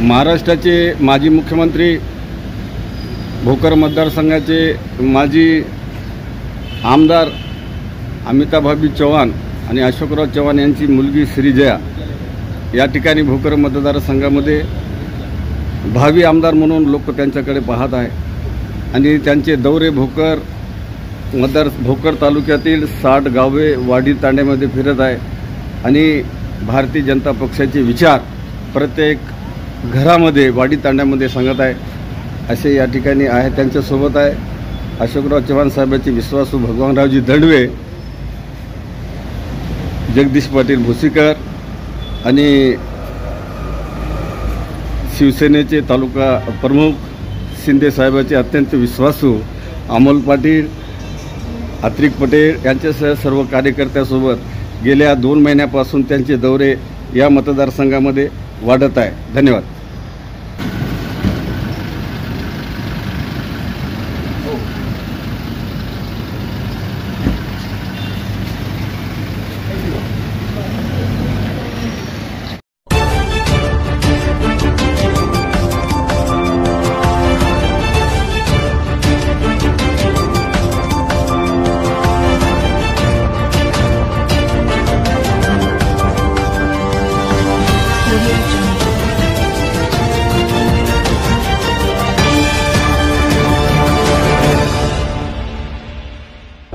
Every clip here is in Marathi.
महाराष्ट्राचे माजी मुख्यमंत्री, भोकर मतदारसंघाचे माजी आमदार अमिताभजी चव्हाण आणि अशोकराव चव्हाण यांची मुलगी श्रीजया या ठिकाणी भोकर मतदारसंघामध्ये भावी आमदार म्हणून लोक त्यांच्याकडे पाहत आहे आणि त्यांचे दौरे भोकर तालुक्यातील 60 गावे वाडी तांड्यामध्ये फिरत आहे आणि भारतीय जनता पक्षाचे विचार प्रत्येक घरामध्ये वाडी तांड्यामध्ये सांगत आहे असे या ठिकाणी आहे। त्यांच्यासोबत आहे अशोकराव चव्हाण साहेबांचे विश्वासू भगवानरावजी दंडवे, जगदीश पाटील भोसीकर आणि शिवसेनेचे तालुका प्रमुख शिंदे साहेबांचे अत्यंत विश्वासू अमोल पाटील, अत्रिक पटेल यांच्यासह सर्व कार्यकर्त्यांसोबत गेल्या 2 महिन्यापासून त्यांचे दौरे या मतदारसंघामध्ये वाढत आहे। धन्यवाद।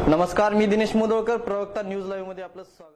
नमस्कार, मी दिनेश मुदोळकर, प्रवक्ता न्यूज लाईव्ह मध्ये आपलं स्वागत।